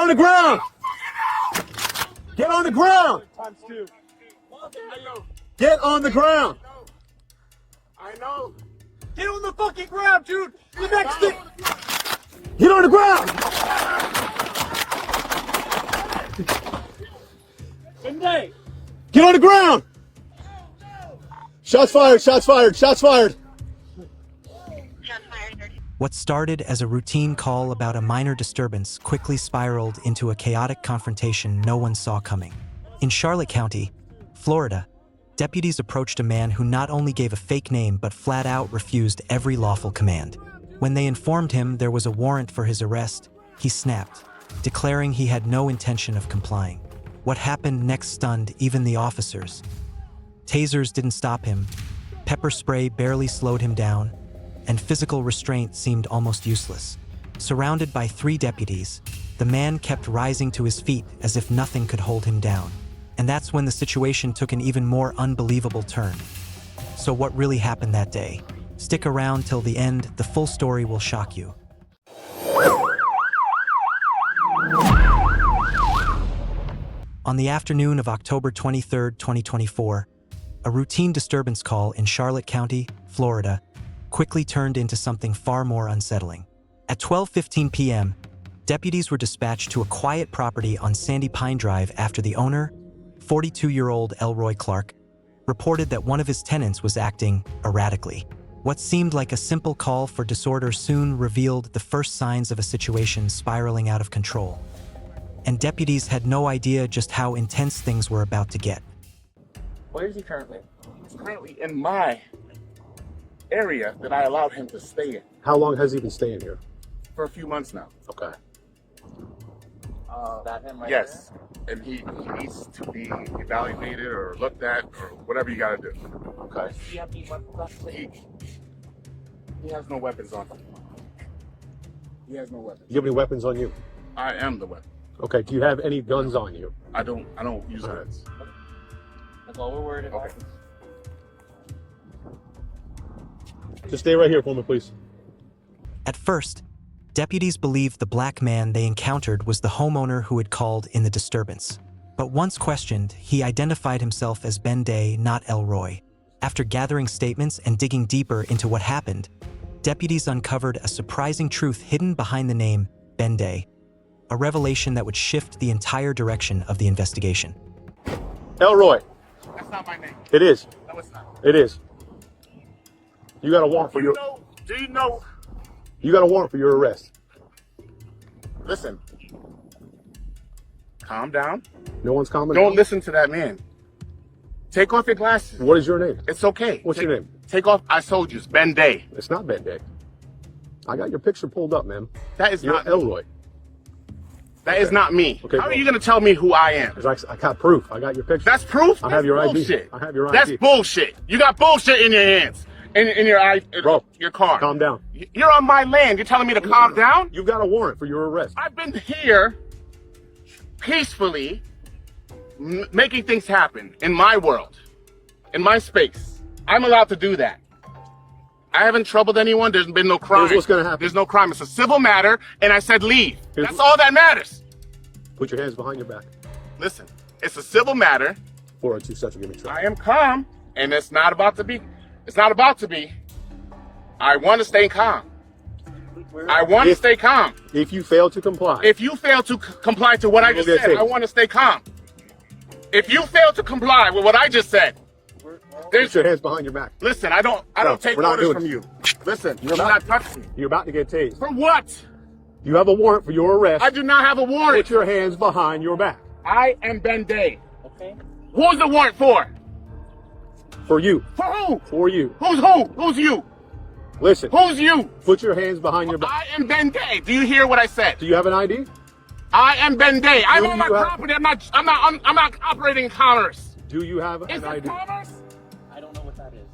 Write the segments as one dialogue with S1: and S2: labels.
S1: on the ground! Get on the ground!
S2: Times two.
S1: Get on the ground!
S2: I know.
S1: Get on the fucking ground, dude! The next thing! Get on the ground! Get on the ground! Shots fired, shots fired, shots fired!
S3: What started as a routine call about a minor disturbance quickly spiraled into a chaotic confrontation no one saw coming. In Charlotte County, Florida, deputies approached a man who not only gave a fake name but flat out refused every lawful command. When they informed him there was a warrant for his arrest, he snapped, declaring he had no intention of complying. What happened next stunned even the officers. Tasers didn't stop him, pepper spray barely slowed him down, and physical restraint seemed almost useless. Surrounded by 3 deputies, the man kept rising to his feet as if nothing could hold him down. And that's when the situation took an even more unbelievable turn. So what really happened that day? Stick around till the end, the full story will shock you. On the afternoon of October 23, 2024, a routine disturbance call in Charlotte County, Florida, quickly turned into something far more unsettling. At 12:15 p.m., deputies were dispatched to a quiet property on Sandy Pine Drive after the owner, 42-year-old Elroy Clark, reported that one of his tenants was acting erratically. What seemed like a simple call for disorder soon revealed the first signs of a situation spiraling out of control. And deputies had no idea just how intense things were about to get.
S2: Where is he currently? He's currently in my area that I allowed him to stay in
S1: How long has he been staying here?
S2: for a few months now.
S1: Okay.
S4: That him right
S2: Yes. And he needs to be evaluated or looked at or whatever you gotta do.
S1: Okay.
S4: there? Do you have any weapons left?
S2: He has no weapons on him. He has no weapons.
S1: Do you have any weapons on you?
S2: I am the weapon.
S1: Okay. Do you have any guns on you?
S2: I don't use
S1: All right.
S2: guns.
S4: That's all we're worried about.
S2: Okay.
S1: Just stay right here for me, please.
S3: At first, deputies believed the black man they encountered was the homeowner who had called in the disturbance. But once questioned, he identified himself as Ben Day, not Elroy. After gathering statements and digging deeper into what happened, deputies uncovered a surprising truth hidden behind the name Ben Day, a revelation that would shift the entire direction of the investigation.
S1: Elroy.
S2: That's not my name.
S1: It is.
S2: No, it's not.
S1: It is. You got a warrant for your.
S2: Do you know?
S1: You got a warrant for your arrest.
S2: Listen. Calm down.
S1: No one's calming
S2: Don't
S1: down?
S2: listen to that man. Take off your glasses.
S1: What is your name?
S2: It's okay.
S1: What's your name?
S2: Take off. I told you, it's Ben Day.
S1: It's not Ben Day. I got your picture pulled up, man.
S2: That is
S1: You're
S2: not
S1: Elroy.
S2: That is not me.
S1: Okay,
S2: How are
S1: well-
S2: you going to tell me who I am?
S1: 'Cause I got proof. I got your picture.
S2: That's proof?
S1: I have your
S2: That's
S1: ID.
S2: bullshit.
S1: I have your
S2: That's
S1: ID.
S2: bullshit. You got bullshit in your hands. In your eye,
S1: Bro,
S2: your car.
S1: Calm down.
S2: You're on my land. You're telling me to calm down?
S1: You've got a warrant for your arrest.
S2: I've been here peacefully making things happen in my world, in my space. I'm allowed to do that. I haven't troubled anyone. There's been no crime.
S1: Here's what's gonna happen.
S2: There's no crime. It's a civil matter, and I said leave.
S1: Here's
S2: That's
S1: what-
S2: all that matters.
S1: Put your hands behind your back.
S2: Listen, it's a civil matter.
S1: 402 Central, give me trouble.
S2: I am calm, and it's not about to be. It's not about to be. I want to stay calm. I want to
S1: If-
S2: stay calm.
S1: If you fail to comply,
S2: If you fail to comply to what I
S1: You
S2: just
S1: will get
S2: said,
S1: tased.
S2: I want to stay calm. If you fail to comply with what I just said, there's,
S1: put your hands behind your back.
S2: listen, I don't take
S1: we're not
S2: orders
S1: doing
S2: from
S1: it.
S2: you. Listen,
S1: You're
S2: do
S1: not-
S2: not touch me.
S1: You're about to get tased.
S2: For what?
S1: You have a warrant for your arrest.
S2: I do not have a warrant.
S1: Put your hands behind your back.
S2: I am Ben Day.
S4: Okay.
S2: Who's the warrant for?
S1: For you.
S2: For who?
S1: For you.
S2: Who's who? Who's you?
S1: Listen.
S2: Who's you?
S1: Put your hands behind your back.
S2: I am Ben Day. Do you hear what I said?
S1: Do you have an ID?
S2: I am Ben Day. I'm
S1: Do
S2: on my
S1: you have-
S2: property. I'm not operating in commerce.
S1: Do you have
S2: Is
S1: an
S2: it
S1: ID?
S2: commerce?
S4: I don't know what that is.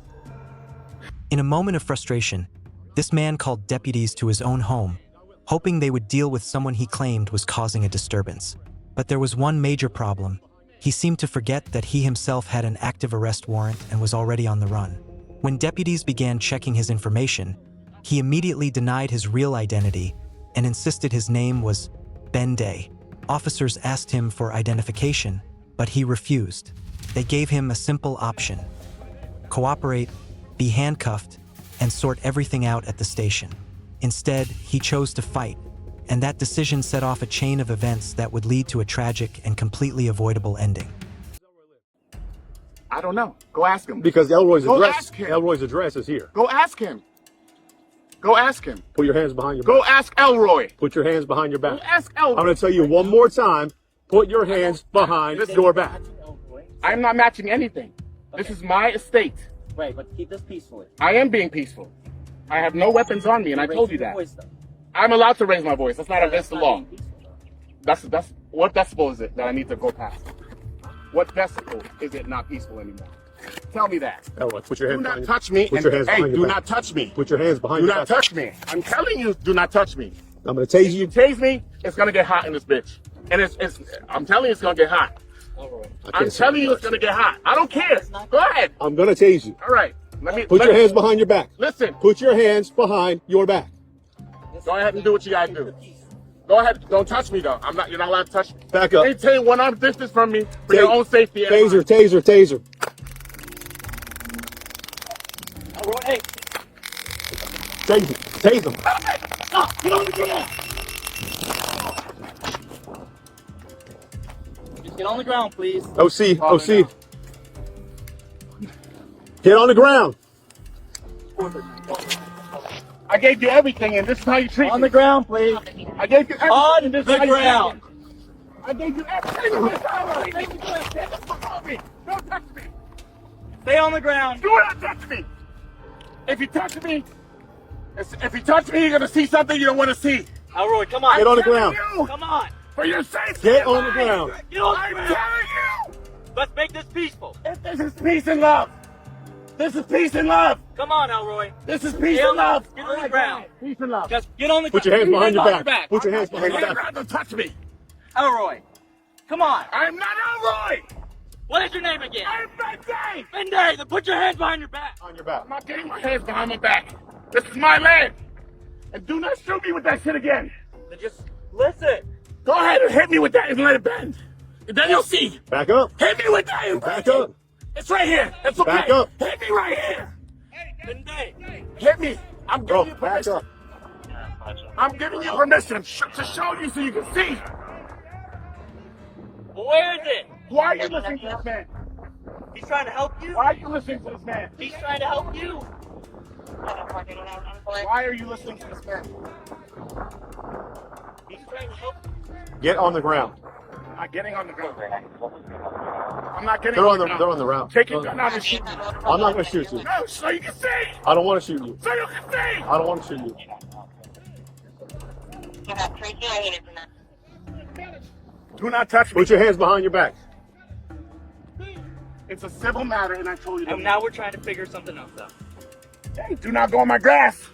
S3: In a moment of frustration, this man called deputies to his own home, hoping they would deal with someone he claimed was causing a disturbance. But there was one major problem. He seemed to forget that he himself had an active arrest warrant and was already on the run. When deputies began checking his information, he immediately denied his real identity and insisted his name was Ben Day. Officers asked him for identification, but he refused. They gave him a simple option: cooperate, be handcuffed, and sort everything out at the station. Instead, he chose to fight, and that decision set off a chain of events that would lead to a tragic and completely avoidable ending.
S2: I don't know. Go ask him.
S5: Because
S2: Go ask him.
S5: Elroy's address is here.
S2: Go ask him. Go ask him.
S5: Put your hands behind your
S2: Go
S5: back.
S2: ask Elroy.
S5: Put your hands behind your
S2: Go
S5: back.
S2: ask
S5: I'm
S2: Elroy.
S5: going to tell you one more time. Put your hands behind your back.
S2: I'm not matching anything. This is my estate.
S4: Right, but keep this peacefully.
S2: I am being peaceful. I have no weapons on me, and I told you that.
S4: Voice, though.
S2: I'm allowed to raise my voice. That's not against the
S4: not
S2: law.
S4: being peaceful, though.
S2: That's what decibel is it that I need to go past? What decibel is it not peaceful anymore? Tell me that.
S5: Elroy, put your
S2: Do
S5: hands
S2: not
S5: behind
S2: touch me.
S5: Put your hands
S2: Hey,
S5: behind your
S2: do
S5: back.
S2: not touch me.
S5: Put your hands behind
S2: Do
S5: your
S2: not
S5: back.
S2: touch me. I'm telling you, do not touch me.
S5: I'm going to tase
S2: If you
S5: you.
S2: tase me, it's gonna get hot in this bitch. And I'm telling you, it's gonna get hot.
S4: Elroy.
S2: I'm telling you, it's gonna get hot. I don't care. Go ahead.
S5: I'm going to tase you.
S2: All right.
S5: Put your hands behind your back.
S2: Listen.
S5: Put your hands behind your back.
S2: Go ahead and do what you gotta do. Go ahead. Don't touch me though. You're not allowed to touch me.
S5: Back up.
S2: Maintain 1 arm distance from me for your own safety. and
S5: Taser,
S2: mine.
S5: taser, taser.
S4: Elroy, hey.
S5: Tase him. Tase him.
S2: Get on the ground.
S4: Just get on the ground, please.
S5: OC,
S2: Calm
S5: OC.
S2: down.
S5: Get on the ground.
S2: I gave you everything, and this is how you treat
S4: On
S2: me.
S4: the ground, please.
S2: I gave you everything.
S4: On
S2: and this is
S4: the
S2: how you treat
S4: ground.
S2: me. I gave you everything. and this is how you treat me. Get the fuck off me. Don't touch me.
S4: Stay on the ground.
S2: Do not touch me. If you touch me, you're gonna see something you don't want to see.
S4: Elroy, come on.
S5: Get on the
S2: Telling
S5: ground.
S2: you,
S4: Come on.
S2: for your safety.
S5: Get
S2: and
S5: on the
S2: mine.
S5: ground.
S4: Get on the
S2: I'm
S4: ground.
S2: telling you.
S4: Let's make this peaceful.
S2: If this is peace and love. This is peace and love.
S4: Come on, Elroy.
S2: This is peace
S4: Get
S2: and love.
S4: Get on the ground.
S2: Peace and love.
S4: Just get on the
S5: Put
S4: ground.
S5: your hands behind your back. Put your hands behind your back.
S2: Don't touch me.
S4: Elroy, come on.
S2: I'm not Elroy.
S4: What is your name again?
S2: I'm Benday.
S4: Benday, then put your hands behind your back.
S5: On your back.
S2: I'm not getting my hands behind my back. This is my land. And do not shoot me with that shit again.
S4: Then just listen.
S2: Go ahead and hit me with that and let it bend. And then you'll see.
S5: Back up.
S2: Hit me with that and
S5: Back
S2: bend it.
S5: up.
S2: It's right here. It's okay.
S5: Back up.
S2: Hit me right here.
S4: Benday.
S2: Hit me. I'm
S5: Bro,
S2: giving you
S5: back
S2: permission.
S5: up.
S2: I'm giving you permission to show you so you can see.
S4: Well, where is it?
S2: Why are you listening to this man?
S4: He's trying to help you.
S2: Why are you listening to this man?
S4: He's trying to help you.
S2: Why are you listening to this man?
S4: He's trying to help you.
S5: Get on the ground.
S2: I'm not getting on the ground. I'm not getting
S5: They're on the
S2: ground.
S5: they're on the round.
S2: Take your gun out and shoot me.
S5: I'm not gonna shoot you.
S2: No, so you can see.
S5: I don't want to shoot you.
S2: So you can see.
S5: I don't want to shoot you.
S2: Do not touch me.
S5: Put your hands behind your back.
S2: It's a civil matter, and I told you that.
S4: And now we're trying to figure something else out.
S2: Hey, do not go on my grass.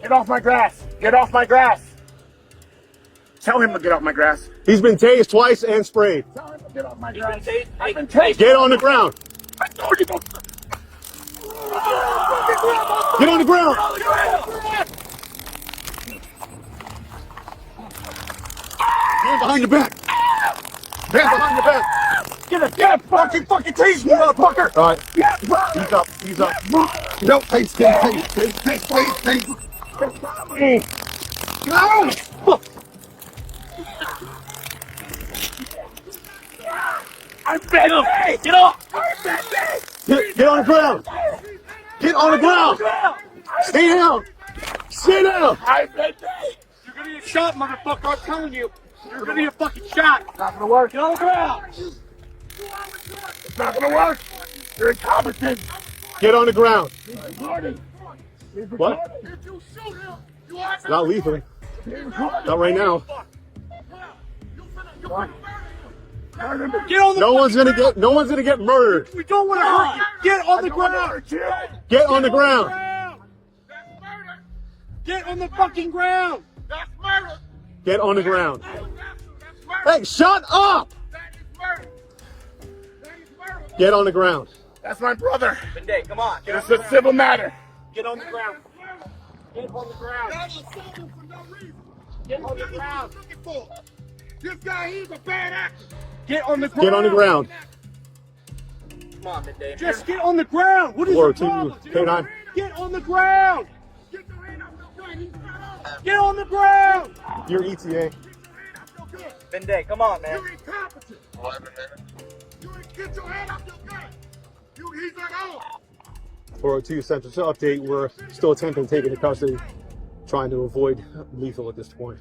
S2: Get off my grass. Get off my grass. Tell him to get off my grass.
S5: He's been tased twice and sprayed.
S2: Tell him to get off my
S4: He's
S2: grass.
S4: been tased.
S2: I've been
S4: Hey,
S2: tased.
S5: Get on the ground.
S2: I told you to.
S5: Get on the ground. Hands behind your back. Hands behind your back.
S2: Get a fucking tase me, motherfucker.
S5: All right.
S2: Yeah, bro.
S5: He's up. He's up.
S2: No, tase, No. I'm bad. Get off. I'm bad.
S5: Get on the ground. Get on the ground. Stay down. Stay down.
S2: I'm bad. You're gonna get shot, motherfucker. I'm telling you. You're gonna get fucking shot. Not gonna work. Get on the ground. It's not gonna work. You're incompetent.
S5: Get on the ground.
S2: Recording.
S5: What?
S2: If you shoot him, you are
S5: Not lethally. Not right now.
S2: Get on the
S5: No one's gonna get murdered.
S2: We don't want to hurt you. Get on the ground.
S5: Get on the ground.
S2: That's murder.
S1: Get on the fucking ground!
S2: That's murder.
S5: Get on the ground.
S2: That's murder.
S5: Hey, shut up.
S2: That is murder. That is murder.
S5: Get on the ground.
S2: That's my brother.
S4: Benday, come on.
S2: It's a civil matter.
S4: Get on the ground.
S2: Get on the ground.
S1: Y'all assaulted for no reason.
S2: Get on the ground.
S1: Looking for.
S2: This guy, he's a bad actor. Get on the ground.
S5: Get on the ground.
S4: Come on, Midday.
S2: Just get on the ground. What is your problem?
S5: K9.
S2: Get on the ground. Get your hand off your gun. He's not up. Get on the ground.
S5: You're ETA.
S2: Get your hand off your gun.
S4: Midday, come on, man.
S2: You're incompetent. 11 minutes. Get your hand off your gun. He's not on.
S5: 402 Central to update. We're still attempting to take into custody, trying to avoid lethal at this point.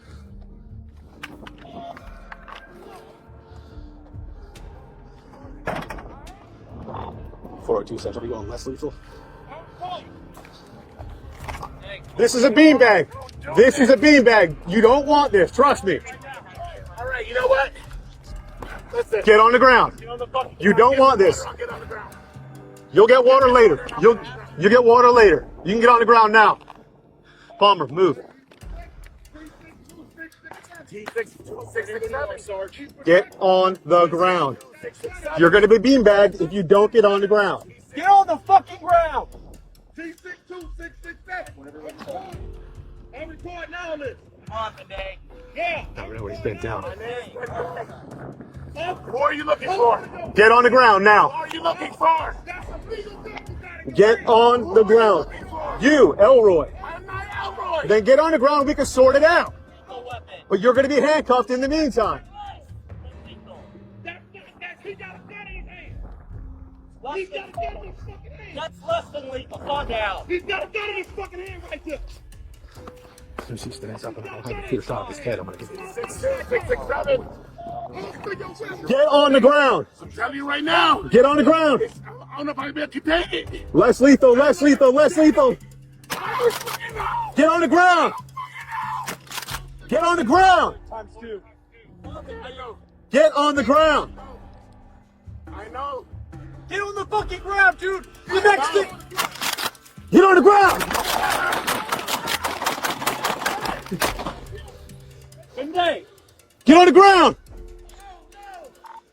S5: 402 Central, we going less lethal. This is a beanbag. This is a beanbag. You don't want this. Trust me.
S2: All right, you know what? Listen.
S5: Get on the ground.
S2: Get on the fucking
S5: You
S2: ground.
S5: don't want this.
S2: Get on the ground.
S5: You'll get water later. You get water later. You can get on the ground now. Palmer, move. Get on the ground. You're going to be beanbagged if you don't get on the ground.
S2: Get on the fucking ground. T62667. I'm recording all this.
S4: Come on, Midday.
S2: Yeah.
S5: I don't know what he's bent down.
S2: What are you looking for?
S5: Get on the ground now.
S2: What are you looking for?
S5: Get on the ground. You, Elroy.
S2: I'm not Elroy.
S5: Then get on the ground. We can sort it out.
S4: No weapon.
S5: But you're going to be handcuffed in the meantime.
S2: He got a gun in his hand.
S4: Less
S2: He's
S4: than-
S2: got a gun in his fucking hand.
S4: That's less than lethal. Calm down.
S2: He's got a gun in his fucking hand right there.
S5: As soon as he stands up and I'll have a clear shot of his head, I'm going to give you
S2: 667.
S5: Get on the ground.
S2: I'm telling you right now.
S5: Get on the ground.
S2: I don't know if I can take it.
S5: Less lethal, less lethal, less lethal. Get on the ground. Get on the ground.
S2: Times two.
S5: Get on the ground.
S2: I know.
S1: Get on the fucking ground, dude! The next thing!
S5: Get on the ground.
S1: Midday!
S5: Get on the ground.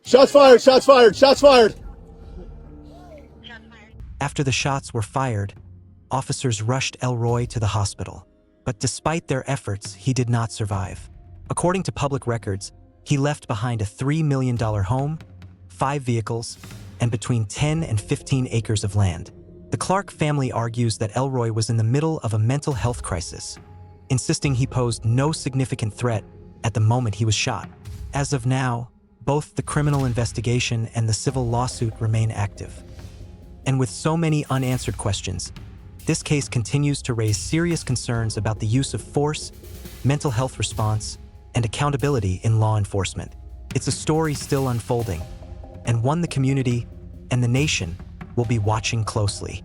S5: Shots fired, shots fired, shots fired.
S3: After the shots were fired, officers rushed Elroy to the hospital. But despite their efforts, he did not survive. According to public records, he left behind a $3 million home, 5 vehicles, and between 10 and 15 acres of land. The Clark family argues that Elroy was in the middle of a mental health crisis, insisting he posed no significant threat at the moment he was shot. As of now, both the criminal investigation and the civil lawsuit remain active. And with so many unanswered questions, this case continues to raise serious concerns about the use of force, mental health response, and accountability in law enforcement. It's a story still unfolding, and one the community and the nation will be watching closely.